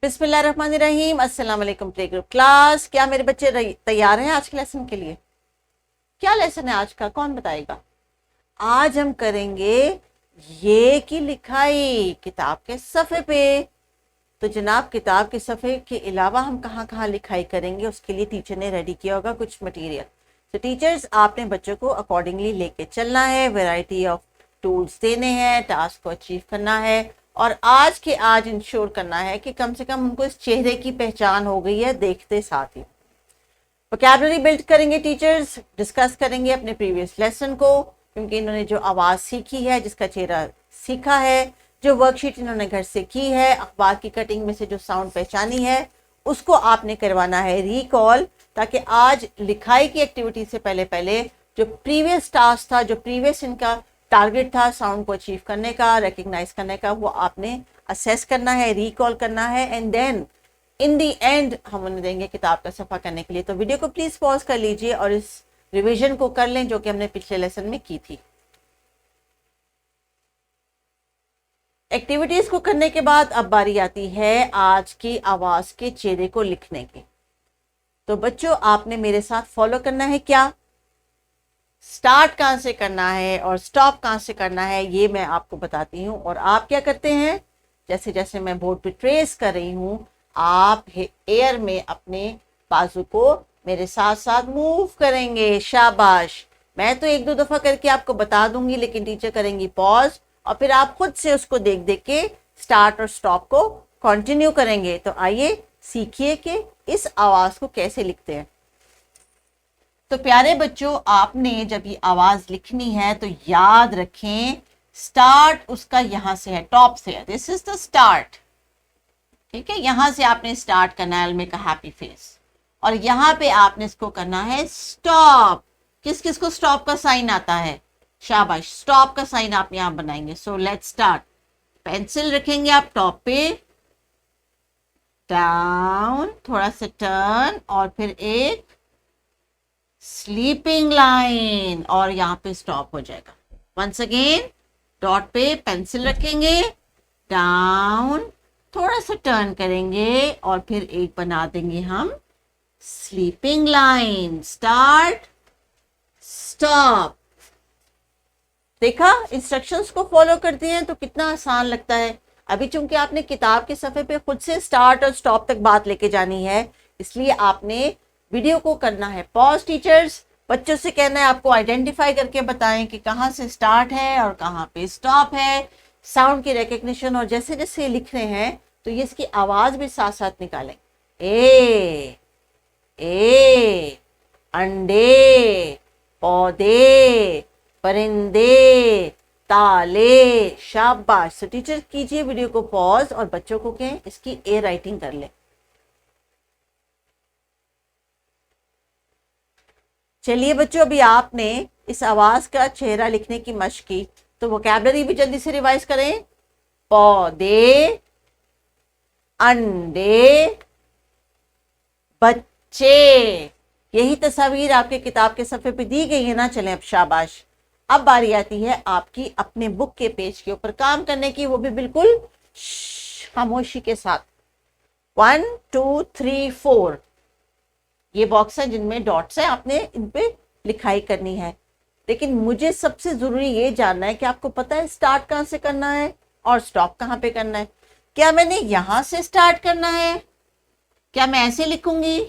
बिस्मिल्लाहिर्रहमानिर्रहीम। अस्सलाम वालेकुम प्ले ग्रुप क्लास। क्या मेरे बच्चे तैयार हैं आज के लेसन के लिए? क्या लेसन है आज का, कौन बताएगा? आज हम करेंगे ये की लिखाई किताब के सफ़े पे। तो जनाब, किताब के सफ़े के अलावा हम कहाँ कहाँ लिखाई करेंगे, उसके लिए टीचर ने रेडी किया होगा कुछ मटेरियल। तो टीचर्स, आपने बच्चों को अकॉर्डिंगली लेके चलना है, वैरायटी ऑफ टूल्स देने हैं, टास्क को अचीव करना है और आज के आज इंश्योर करना है कि कम से कम उनको इस चेहरे की पहचान हो गई है देखते साथ ही। वोकैबुलरी बिल्ड करेंगे टीचर्स, डिस्कस करेंगे अपने प्रीवियस लेसन को, क्योंकि इन्होंने जो आवाज़ सीखी है, जिसका चेहरा सीखा है, जो वर्कशीट इन्होंने घर से की है, अखबार की कटिंग में से जो साउंड पहचानी है, उसको आपने करवाना है रिकॉल, ताकि आज लिखाई की एक्टिविटी से पहले पहले जो प्रीवियस टास्क था, जो प्रीवियस इनका टारगेट था साउंड को अचीव करने का, रिकग्नाइज करने का, वो आपने असेस करना है, रिकॉल करना है and then in the end हम उन्हें देंगे किताब का सफ़ा करने के लिए। तो वीडियो को प्लीज़ पॉज कर लीजिए और इस रिवीजन को कर लें जो कि हमने पिछले लेसन में की थी। एक्टिविटीज़ को करने के बाद अब बारी आती है आज की आवाज़ के चेहरे को लिखने की। तो बच्चों, आपने मेरे साथ फॉलो करना है। क्या स्टार्ट कहाँ से करना है और स्टॉप कहाँ से करना है ये मैं आपको बताती हूँ। और आप क्या करते हैं, जैसे जैसे मैं बोर्ड पे ट्रेस कर रही हूँ, आप एयर में अपने बाजू को मेरे साथ साथ मूव करेंगे। शाबाश। मैं तो एक दो दफ़ा करके आपको बता दूंगी, लेकिन टीचर करेंगी पॉज और फिर आप खुद से उसको देख देख के स्टार्ट और स्टॉप को कंटिन्यू करेंगे। तो आइए सीखिए कि इस आवाज़ को कैसे लिखते हैं। तो प्यारे बच्चों, आपने जब ये आवाज लिखनी है तो याद रखें स्टार्ट उसका यहां से है, टॉप से है। दिस इज द स्टार्ट, ठीक है। यहां से आपने स्टार्ट करना है, मेक अ हैप्पी फेस, और यहां पे आपने इसको करना है स्टॉप। किस किस को स्टॉप का साइन आता है? शाबाश, स्टॉप का साइन आप यहां बनाएंगे। So let's start. पेंसिल रखेंगे आप टॉप पे, डाउन, थोड़ा सा टर्न और फिर एक स्लीपिंग लाइन और यहां पे स्टॉप हो जाएगा। वंस अगेन डॉट पे पेंसिल रखेंगे, डाउन, थोड़ा सा टर्न करेंगे और फिर एक बना देंगे हम स्लीपिंग लाइन। Start, stop. देखा, इंस्ट्रक्शंस को फॉलो करते हैं तो कितना आसान लगता है। अभी चूंकि आपने किताब के सफ़े पे खुद से स्टार्ट और स्टॉप तक बात लेके जानी है, इसलिए आपने वीडियो को करना है पॉज। टीचर्स, बच्चों से कहना है आपको आइडेंटिफाई करके बताएं कि कहाँ से स्टार्ट है और कहाँ पे स्टॉप है, साउंड की रिकग्निशन, और जैसे जैसे लिख रहे हैं तो ये इसकी आवाज़ भी साथ साथ निकालें। ए, अंडे, पौधे, परिंदे, ताले। शाबाश। तो टीचर कीजिए वीडियो को पॉज और बच्चों को कहें इसकी ए राइटिंग कर ले। चलिए बच्चों, अभी आपने इस आवाज का चेहरा लिखने की मशक की, तो वोकैबुलरी भी जल्दी से रिवाइज करें। पौधे, अंडे, बच्चे। यही तस्वीर आपके किताब के सफ़े पे दी गई है ना। चलें अब, शाबाश। अब बारी आती है आपकी अपने बुक के पेज के ऊपर काम करने की, वो भी बिल्कुल खामोशी के साथ। 1 2 3 4 ये बॉक्स है जिनमें डॉट्स है, आपने इन पे लिखाई करनी है। लेकिन मुझे सबसे जरूरी ये जानना है कि आपको पता है स्टार्ट कहाँ से करना है और स्टॉप कहाँ पे करना है। क्या मैंने यहां से स्टार्ट करना है? क्या मैं ऐसे लिखूंगी?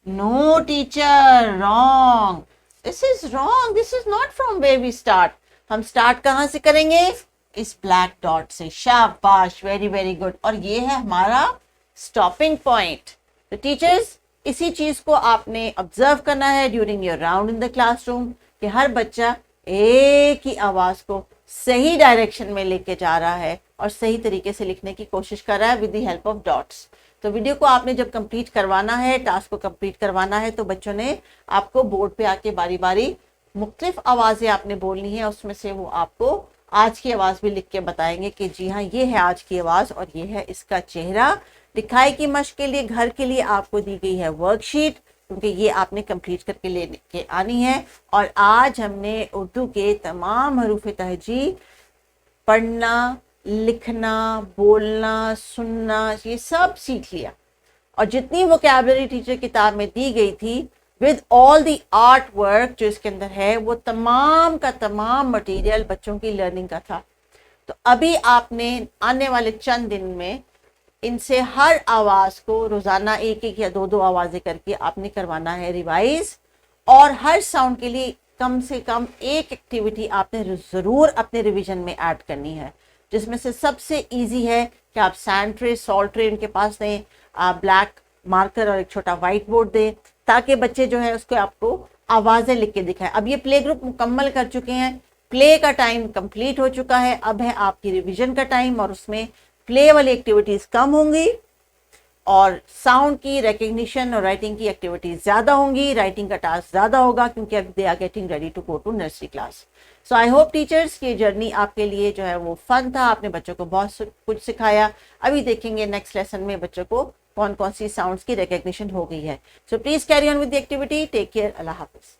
No teacher, wrong. This is wrong. This is not from where we start. हम स्टार्ट कहाँ से करेंगे? इस ब्लैक डॉट से। शाबाश, वेरी वेरी गुड। और ये है हमारा स्टॉपिंग पॉइंट। तो टीचर्स, इसी चीज को आपने ऑब्जर्व करना है during your round in the classroom कि हर बच्चा एक ही आवाज को सही डायरेक्शन में लेके जा रहा है और सही तरीके से लिखने की कोशिश कर रहा है with the help of dots. तो वीडियो को आपने जब कंप्लीट करवाना है, टास्क को कंप्लीट करवाना है, तो बच्चों ने आपको बोर्ड पे आके बारी बारी मुख्तलिफ आवाजें आपने बोलनी है, उसमें से वो आपको आज की आवाज भी लिख के बताएंगे कि जी हाँ, ये है आज की आवाज और ये है इसका चेहरा। लिखाई की मशक के लिए घर के लिए आपको दी गई है वर्कशीट, क्योंकि ये आपने कंप्लीट करके लेके आनी है। और आज हमने उर्दू के तमाम हरूफ तहजी पढ़ना, लिखना, बोलना, सुनना, ये सब सीख लिया। और जितनी वोकैबुलरी टीचर किताब में दी गई थी with all the art work जो इसके अंदर है, वो तमाम का तमाम मटेरियल बच्चों की लर्निंग का था। तो अभी आपने आने वाले चंद दिन में इनसे हर आवाज को रोजाना एक एक या दो दो आवाजें करके आपने करवाना है रिवाइज, और हर साउंड के लिए कम से कम एक एक्टिविटी आपने जरूर अपने रिवीजन में ऐड करनी है, जिसमें से सबसे इजी है कि आप सैंड ट्रे, सॉल्ट ट्रे उनके पास दें, आप ब्लैक मार्कर और एक छोटा व्हाइट बोर्ड दें, ताकि बच्चे जो है उसको आपको आवाजें लिख के दिखाएं। अब ये प्ले ग्रुप मुकम्मल कर चुके हैं, प्ले का टाइम कंप्लीट हो चुका है, अब है आपकी रिवीजन का टाइम, और उसमें प्ले वाली एक्टिविटीज कम होंगी और साउंड की, रिकग्निशन और राइटिंग की एक्टिविटीज ज्यादा होंगी। राइटिंग का टास्क ज्यादा होगा क्योंकि अब they are getting ready to go to nursery class. So I hope teachers की जर्नी आपके लिए जो है वो फन था, आपने बच्चों को बहुत कुछ सिखाया। अभी देखेंगे नेक्स्ट लेसन में बच्चों को कौन कौन सी साउंड्स की रिकग्निशन हो गई है। So please carry on with the activity. Take care. अल्लाह हाफिज।